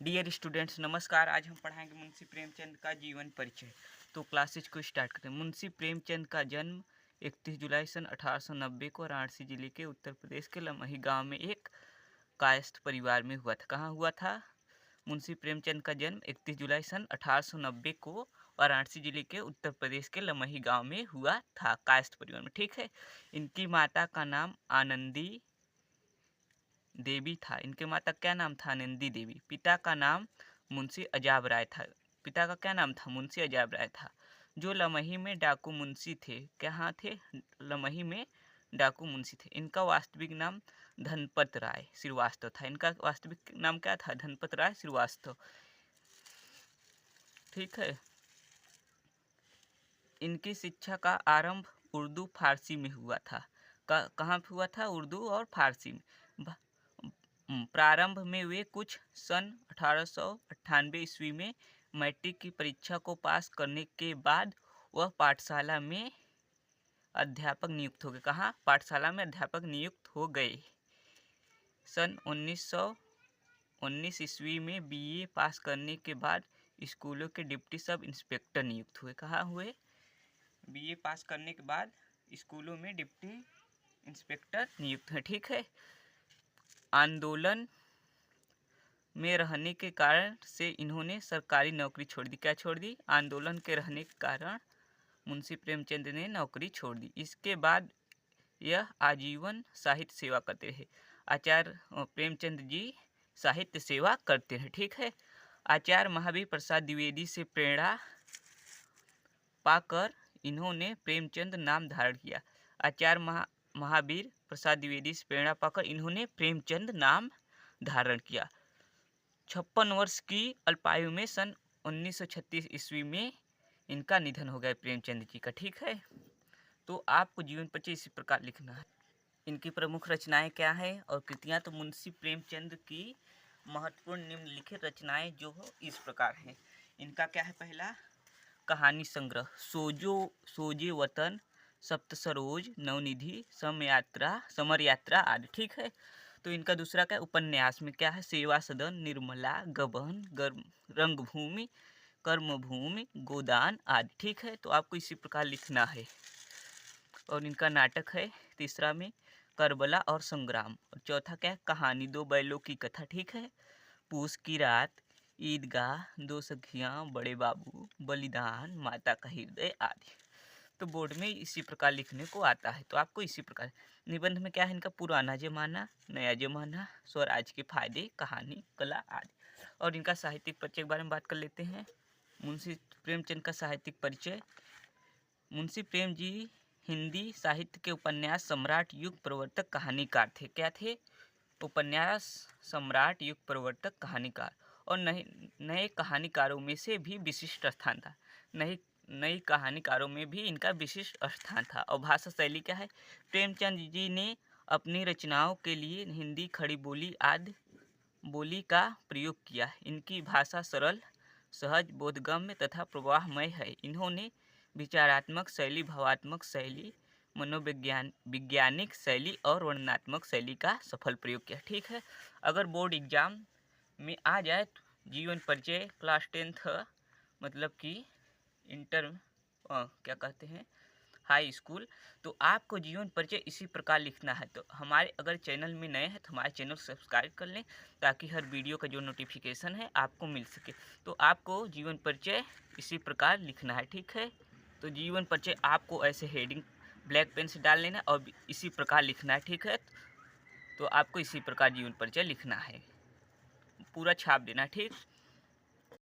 Dear students नमस्कार। आज हम पढ़ाएंगे मुंशी प्रेमचंद का जीवन परिचय। तो क्लासेज को स्टार्ट करते हैं। मुंशी प्रेमचंद का जन्म 31 जुलाई सन 1890 को वाराणसी जिले के उत्तर प्रदेश के लमही गांव में एक कायस्थ परिवार में हुआ था। कहाँ हुआ था? मुंशी प्रेमचंद का जन्म 31 जुलाई सन 1890 को वाराणसी जिले के उत्तर प्रदेश के लमही गांव में हुआ था, कायस्थ परिवार में। ठीक है। इनकी माता का नाम आनंदी देवी था। इनके माता क्या नाम था? आनंदी देवी। पिता का नाम मुंशी अजाब राय था। पिता का क्या नाम था? मुंशी अजाब राय था, जो लमही में डाकू मुंशी थे। कहाँ थे? लमही में डाकू मुंशी थे। इनका वास्तविक नाम धनपत राय श्रीवास्तव था। इनका वास्तविक नाम क्या था? धनपत राय श्रीवास्तव। ठीक है। इनकी शिक्षा का आरंभ उर्दू फारसी में हुआ था। कहाँ हुआ था? उर्दू और फारसी में। प्रारंभ में वे कुछ सन 1898 ईस्वी में मैट्रिक की परीक्षा को पास करने के बाद वह पाठशाला में अध्यापक नियुक्त हो गए। कहाँ? पाठशाला में अध्यापक नियुक्त हो गए। सन 1919 ईस्वी में बीए पास करने के बाद स्कूलों के डिप्टी सब इंस्पेक्टर नियुक्त हुए। कहाँ हुए? बीए पास करने के बाद स्कूलों में डिप्टी इंस्पेक्टर नियुक्त हुए। ठीक है। आंदोलन में रहने के कारण से इन्होंने सरकारी नौकरी छोड़ दी। क्या छोड़ दी? आंदोलन के रहने के कारण मुंशी प्रेमचंद ने नौकरी छोड़ दी। इसके बाद यह आजीवन साहित्य सेवा करते रहे। आचार्य प्रेमचंद जी साहित्य सेवा करते रहे। ठीक है। आचार्य महावीर प्रसाद द्विवेदी से प्रेरणा पाकर इन्होंने प्रेमचंद नाम धारण किया। आचार्य महावीर प्रसाद द्विवेदी से प्रेरणा पाकर इन्होंने प्रेमचंद नाम धारण किया। 56 वर्ष की अल्पायु में सन 1936 ईस्वी में इनका निधन हो गया प्रेमचंद जी का। ठीक है। तो आपको जीवन परिचय इसी प्रकार लिखना है। इनकी प्रमुख रचनाएं क्या है और कृतियां? तो मुंशी प्रेमचंद की महत्वपूर्ण निम्नलिखित रचनाएं जो हो इस प्रकार हैं। इनका क्या है? पहला, कहानी संग्रह सोजे वतन, सप्त सरोज, नवनिधि, समर यात्रा आदि। ठीक है। तो इनका दूसरा क्या? उपन्यास में क्या है? सेवा सदन, निर्मला, गबन, रंगभूमि, कर्मभूमि, गोदान आदि। ठीक है। तो आपको इसी प्रकार लिखना है। और इनका नाटक है तीसरा में करबला और संग्राम। और चौथा क्या है? कहानी, दो बैलों की कथा। ठीक है। पूस की रात, ईदगाह, दो सखियां, बड़े बाबू, बलिदान, माता का हृदय आदि। तो बोर्ड में इसी प्रकार लिखने को आता है। तो आपको इसी प्रकार। निबंध में क्या है? इनका पुराना जमाना, नया जमाना, स्वराज के फायदे, कहानी, कला आदि। और इनका साहित्यिक परिचय के बारे में बात कर लेते हैं। मुंशी प्रेमचंद का साहित्यिक परिचय। मुंशी प्रेम जी हिंदी साहित्य के उपन्यास सम्राट, युग प्रवर्तक, कहानीकार थे। क्या थे? उपन्यास सम्राट, युग प्रवर्तक, कहानीकार। और नए कहानीकारों में से भी विशिष्ट स्थान था। नई कहानीकारों में भी इनका विशिष्ट स्थान था। और भाषा शैली क्या है? प्रेमचंद जी ने अपनी रचनाओं के लिए हिंदी, खड़ी बोली आदि बोली का प्रयोग किया। इनकी भाषा सरल, सहज, बोधगम्य तथा प्रवाहमय है। इन्होंने विचारात्मक शैली, भावात्मक शैली, वैज्ञानिक शैली और वर्णनात्मक शैली का सफल प्रयोग किया। ठीक है। अगर बोर्ड एग्जाम में आ जाए तो जीवन परिचय क्लास 10th मतलब कि इंटर क्या कहते हैं, हाई स्कूल, तो आपको जीवन परिचय इसी प्रकार लिखना है। तो हमारे अगर चैनल में नए हैं तो हमारे चैनल सब्सक्राइब कर लें ताकि हर वीडियो का जो नोटिफिकेशन है आपको मिल सके। तो आपको जीवन परिचय इसी प्रकार लिखना है। ठीक है। तो जीवन परिचय आपको ऐसे हेडिंग ब्लैक पेन से डाल लेना और इसी प्रकार लिखना है। ठीक है। तो आपको इसी प्रकार जीवन परिचय लिखना है, पूरा छाप देना। ठीक।